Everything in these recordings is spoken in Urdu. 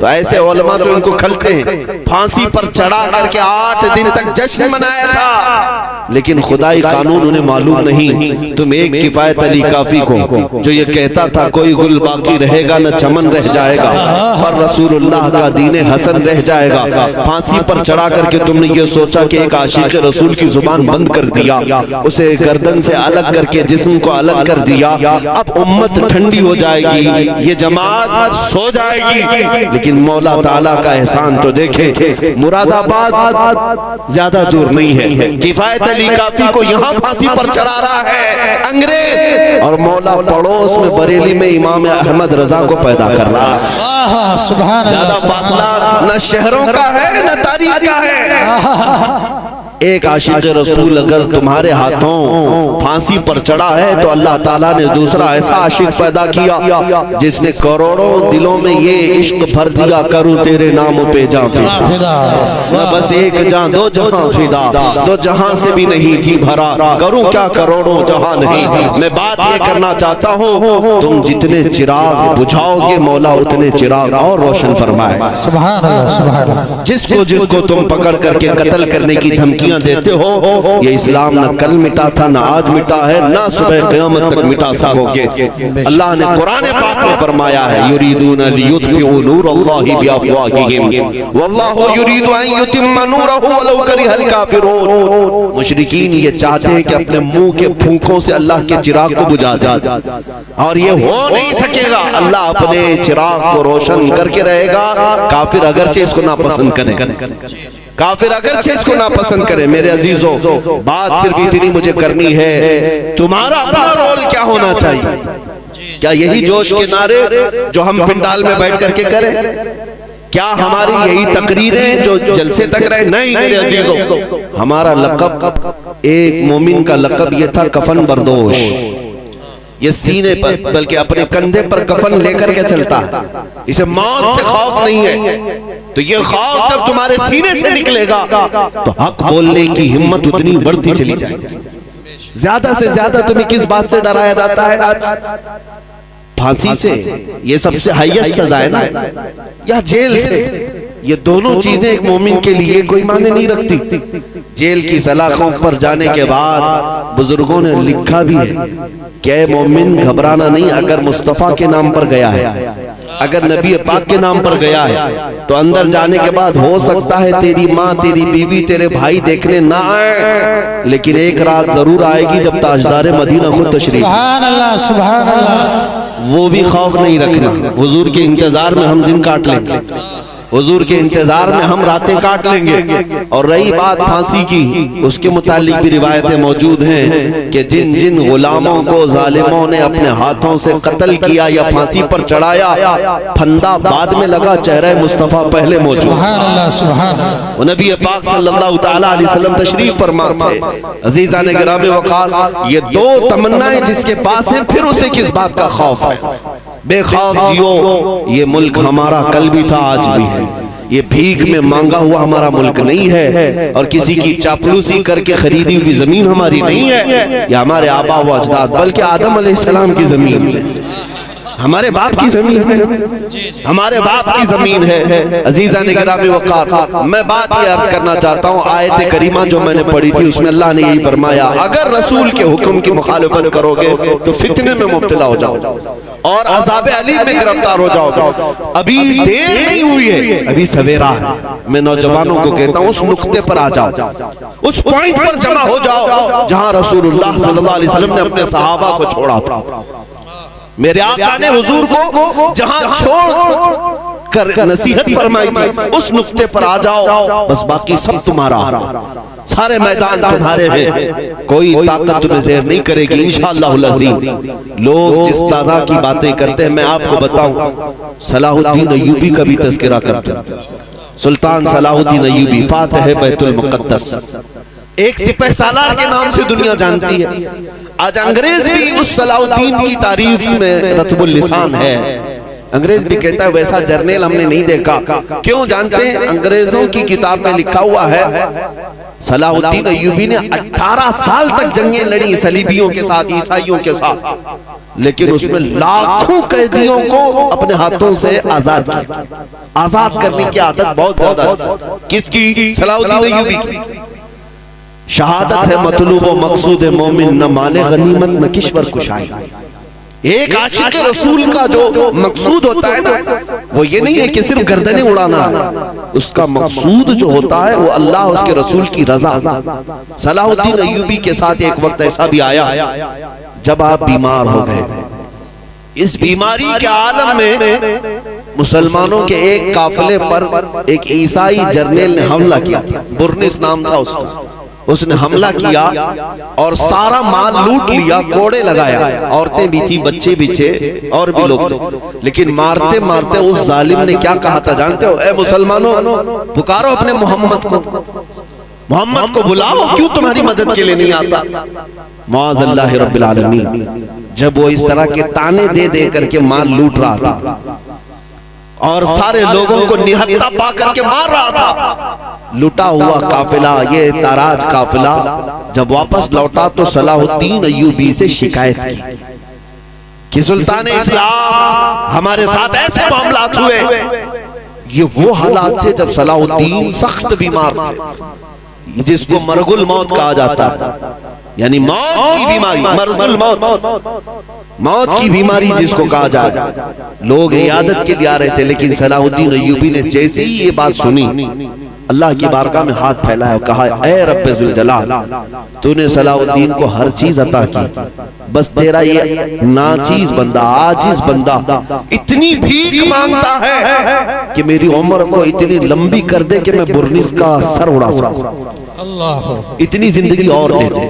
تو ایسے علماء تو ان کو کھلتے ہیں. پھانسی پر چڑھا کر کے 8 دن تک جشن منایا تھا, لیکن خدائی قانون انہیں معلوم نہیں. تم ایک کفایت علی کافی کو جو یہ کہتا تھا کوئی گل باقی رہے گا نہ چمن رہ جائے گا, اور رسول اللہ کا دین حسن رہ جائے گا. پھانسی پر چڑھا کر کے تم نے یہ سوچا کہ ایک عاشق رسول کی زبان بند کر دیا, اسے گردن سے الگ کر کے جسم کو الگ کر دیا. اب امت ٹھنڈی ہو جائے گی, یہ جماعت سو جائے گی. لیکن مولا تعالیٰ کا احسان تو دیکھیں, مراد آباد زیادہ دور نہیں ہے. کفایت علی کافی کو یہاں پھانسی پر چڑھا رہا ہے انگریز, اور مولا پڑوس میں بریلی میں امام احمد رضا کو پیدا کر رہا ہے. سبحان اللہ. زیادہ فاصلہ نہ شہروں کا ہے نہ تاریخ کا ہے. ایک عاشق رسول اگر تمہارے ہاتھوں پھانسی پر چڑھا ہے تو اللہ تعالیٰ نے دوسرا ایسا عاشق پیدا کیا جس نے کروڑوں دلوں میں یہ عشق بھر دیا, کروں تیرے نام پہ جان فدا, نہ بس ایک جان دو جہاں فدا, دو جہاں سے بھی نہیں جی بھرا, کروں کیا کروڑوں جہاں نہیں. میں بات یہ کرنا چاہتا ہوں, تم جتنے چراغ بجھاؤ گے مولا اتنے چراغ اور روشن فرمائے. سبحان اللہ. سبحان اللہ. جس کو تم پکڑ کر کے قتل کرنے کی دھمکی دیتے ہو, یہ اسلام نہ کل مٹا تھا نہ آج مٹا ہے نہ صبح قیامت تک مٹا سکو گے. اللہ نے قرآن پاک میں فرمایا ہے یریدون لیطفئوا نور اللہ بافواہہم واللہ یرید ان یتم نورہ ولو کرہ الکافرون. مشرکین یہ چاہتے ہیں کہ اپنے منہ کے پھونکوں سے اللہ کے چراغ کو بجھا دیں, اور یہ ہو نہیں سکے گا. اللہ اپنے چراغ کو روشن کر کے رہے گا, کافر اگرچہ اس کو ناپسند کریں, کافر اگرچہ اس کو ناپسند کرے. میرے عزیزوں, بات صرف اتنی مجھے کرنی ہے, تمہارا اپنا رول کیا ہونا چاہیے؟ کیا یہی جوش کے نعرے جو ہم پنڈال میں بیٹھ کر کے کریں؟ کیا ہماری یہی تقریریں جو جلسے تک رہے؟ نہیں میرے عزیزوں, ہمارا لقب, ایک مومن کا لقب یہ تھا کفن بردوش. یہ سینے پر بلکہ اپنے کندھے پر کفن لے کر کے چلتا ہے, اسے موت سے خوف نہیں ہے. تو یہ خوف جب تمہارے سینے سے نکلے گا تو حق بولنے کی ہمت اتنی بڑھتی چلی جائے گی. زیادہ سے زیادہ تمہیں کس بات سے ڈرایا جاتا ہے آج؟ پھانسی سے, یہ سب سے ہائیسٹ سزا ہے نا, یا جیل سے. یہ دونوں چیزیں ایک مومن کے لیے کوئی معنی نہیں رکھتی. جیل کی سلاخوں پر جانے کے بعد بزرگوں نے لکھا بھی ہے کہ اے مومن گھبرانا نہیں, اگر مصطفیٰ کے نام پر گیا ہے, اگر نبی پاک کے نام پر گیا ہے تو اندر جانے کے بعد ہو سکتا ہے تیری ماں, تیری بیوی, تیرے بھائی دیکھنے نہ آئے, لیکن ایک رات ضرور آئے گی جب تاجدار مدینہ خود تشریف. سبحان اللہ. سبحان اللہ. وہ بھی خوف نہیں رکھنا, حضور کے انتظار میں ہم دن کاٹ لیں گے, حضور کے انتظار میں ہم راتیں کاٹ لیں گے. اور رہی بات پھانسی کی, اس کے متعلق بھی روایتیں موجود ہیں کہ جن جن غلاموں کو ظالموں نے اپنے ہاتھوں سے قتل کیا یا پھانسی پر چڑھایا, پھندا بعد میں لگا, چہرہ مصطفیٰ پہلے موجود. سبحان اللہ. سبحان اللہ. نبی پاک صلی اللہ تعالیٰ علیہ وسلم تشریف فرما تھے. عزیزان گرامی وقار, یہ دو تمنائیں جس کے پاس ہیں, پھر اسے کس بات کا خوف ہے؟ بے خوف جیو, یہ ملک ہمارا کل بھی تھا آج بھی ہے, یہ بھیک میں مانگا ہوا ہمارا ملک نہیں ہے, اور کسی کی چاپلوسی کر کے خریدی ہوئی زمین ہماری نہیں ہے. یہ ہمارے آبا و اجداد بلکہ آدم علیہ السلام کی زمین ہے, ہمارے باپ کی زمین ہے, ہمارے باپ کی زمین ہے. عزیزان گرامی وقار, میں بات یہ عرض کرنا چاہتا ہوں, آیت کریمہ جو میں نے پڑھی تھی اس میں اللہ نے یہی فرمایا, اگر رسول کے حکم کی مخالفت کرو گے تو فتنے میں مبتلا ہو جاؤ اور عذاب علیم میں گرفتار ہو جاؤ گے. ابھی دیر نہیں ہوئی ہے, ابھی سویرا ہے. میں نوجوانوں کو کہتا ہوں اس نقطے پر آ جاؤ, اس پوائنٹ پر جمع ہو جاؤ جہاں رسول اللہ صلی اللہ علیہ وسلم نے اپنے صحابہ کو چھوڑا تھا. میرے آقا نے حضور کو جہاں چھوڑ کر نصیحت فرمائی تھی اس نقطے پر آ جاؤ, بس باقی سب تمہارا, سارے میدان تمہارے ہیں, کوئی طاقت تمہیں زیر نہیں کرے گی انشاءاللہ العظیم. لوگ جس طرح کی باتیں کرتے ہیں, میں آپ کو بتاؤں, صلاح الدین ایوبی کا بھی تذکرہ کرتے ہیں. سلطان صلاح الدین ایوبی فاتح بیت المقدس, ایک سپہ سالار کے نام سے دنیا جانتی ہے. آج انگریز بھی اس صلاح الدین کی تعریف میں رطب اللسان ہے. انگریز بھی کہتا ہے ویسا جرنیل ہم نے نہیں دیکھا. کیوں جانتے ہیں؟ انگریزوں کی کتاب میں لکھا ہوا ہے صلاح الدین ایوبی نے 18 سال تک جنگیں لڑی صلیبیوں کے ساتھ، عیسائیوں کے ساتھ، لیکن اس میں لاکھوں قیدیوں کو اپنے ہاتھوں سے آزاد کیا. آزاد کرنے کی عادت بہت زیادہ تھی. کس کی؟ صلاح الدین ایوبی کی. شہادت ہے مطلوب و مقصود مومن، نہ مال غنیمت نہ کشور کشائی. ایک عاشق رسول کا جو مقصود ہوتا ہے نا، وہ یہ نہیں ہے کہ صرف گردنیں اڑانا ہے. اس کا مقصود جو ہوتا ہے وہ اللہ اس کے رسول کی رضا. صلاح الدین ایوبی کے ساتھ ایک وقت ایسا بھی آیا جب آپ بیمار ہو گئے. اس بیماری کے عالم میں مسلمانوں کے ایک قافلے پر ایک عیسائی جرنیل نے حملہ کیا تھا. برنس نام تھا اس کا. اس نے حملہ کیا اور سارا مال لوٹ لیا، کوڑے لگایا. عورتیں بھی تھی، بچے بھی تھے اور بھی لوگ تھے. لیکن مارتے مارتے اس ظالم نے کیا کہا تھا جانتے ہو؟ اے مسلمانوں، پکارو اپنے محمد کو، محمد کو بلاؤ، کیوں تمہاری مدد کے لیے نہیں آتا؟ معاذ اللہ رب العالمین. جب وہ اس طرح کے تانے دے دے کر کے مال لوٹ رہا تھا اور سارے لوگوں کو نہتا پا کر کے مار رہا تھا، لٹا ہوا قافلہ، یہ تاراج قافلہ جب واپس لوٹا تو صلاح الدین ایوبی سے شکایت کی کہ سلطان اسلام ہمارے ساتھ ایسے معاملات ہوئے. یہ وہ حالات تھے جب صلاح الدین سخت بیمار تھے، جس کو مرگ الموت کہا جاتا ہے، یعنی موت کی بیماری، مرض الموت، موت کی بیماری جس کو کہا جائے. لوگ عیادت کے لیے آ رہے تھے، لیکن صلاح الدین ایوبی نے جیسے ہی یہ بات سنی اللہ کی بارگاہ میں ہاتھ پھیلایا اور کہا اے رب ذوالجلال، تو نے صلاح الدین کو ہر چیز عطا کی، بس تیرا یہ ناچیز بندہ، عاجز بندہ اتنی بھیک مانگتا ہے کہ میری عمر کو اتنی لمبی کر دے کہ میں برنس کا سر اڑا سکوں، اتنی زندگی اور دے دے.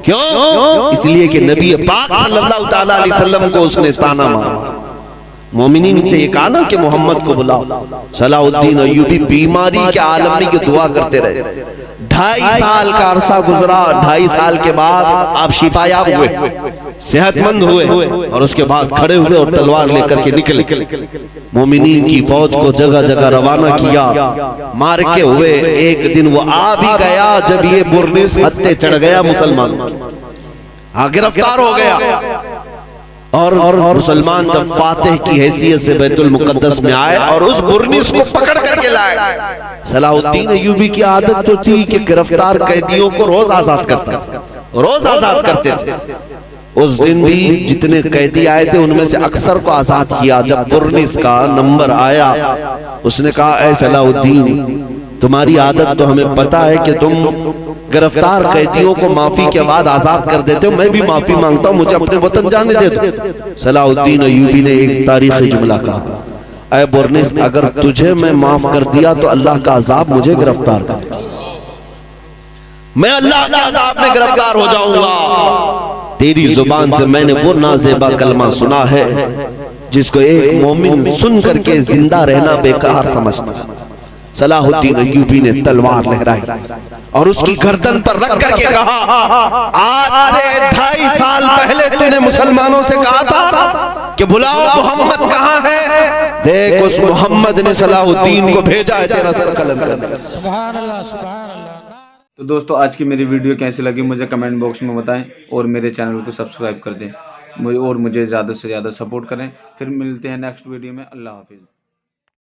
کیوں؟ اس لیے کہ نبی پاک صلی اللہ تعالیٰ علیہ وسلم کو اس نے تانا مارا. مومنین سے یہ کہا نا کہ محمد کو بلاؤ. صلاح الدین ایوبی بیماری کے عالم میں یہ دعا کرتے رہے. 2.5 سال کا عرصہ گزرا. 2.5 سال کے بعد آپ شفا یاب ہوئے، صحت مند ہوئے، اور اس کے بعد کھڑے ہوئے اور تلوار لے کر کے نکلے. مومنین کی فوج کو جگہ جگہ روانہ کیا، مار کے ہوئے. ایک دن وہ آ بھی گیا جب یہ برنس ہتھے چڑھ گیا مسلمانوں، گرفتار ہو گیا. اور مسلمان جب فاتح کی حیثیت سے بیت المقدس میں آئے اور اس برنس کو پکڑ کر کے لائے. صلاح الدین ایوبی کی عادت تو تھی کہ گرفتار قیدیوں کو روز آزاد کرتا تھا، روز آزاد کرتے تھے. اس دن بھی جتنے قیدی آئے تھے ان میں سے اکثر کو آزاد کیا. جب برنس کا نمبر آیا اس نے کہا اے صلاح الدین، تمہاری عادت تو ہمیں پتا ہے کہ تم گرفتار قیدیوں کو معافی کے بعد آزاد کر دیتے ہو، میں بھی معافی مانگتا ہوں، مجھے اپنے وطن جانے دے دو. صلاح الدین ایوبی نے ایک تاریخی جملہ کہا اے برنس، اگر تجھے میں معاف کر دیا تو اللہ کا عذاب مجھے گرفتار کر، میں اللہ کے عذاب میں گرفتار ہو جاؤں گا. تیری زبان سے میں نے وہ نازیبا کلمہ سنا ہے جس کو ایک مومن سن کر کے زندہ رہنا بیکار سمجھتا. صلاح الدین ایوبی نے تلوار لہرائی اور اس کی گردن پر رکھ کر کے کہا آج سے 2.5 سال پہلے تو نے مسلمانوں سے کہا تھا کہ بلاؤ محمد کہاں ہے، دیکھ اس محمد نے صلاح الدین کو بھیجا ہے تیرا سر قلم کرنے. سبحان اللہ، سبحان اللہ. تو دوستو آج کی میری ویڈیو کیسی لگی مجھے کمنٹ باکس میں بتائیں اور میرے چینل کو سبسکرائب کر دیں اور مجھے زیادہ سے زیادہ سپورٹ کریں. پھر ملتے ہیں نیکسٹ ویڈیو میں. اللہ حافظ.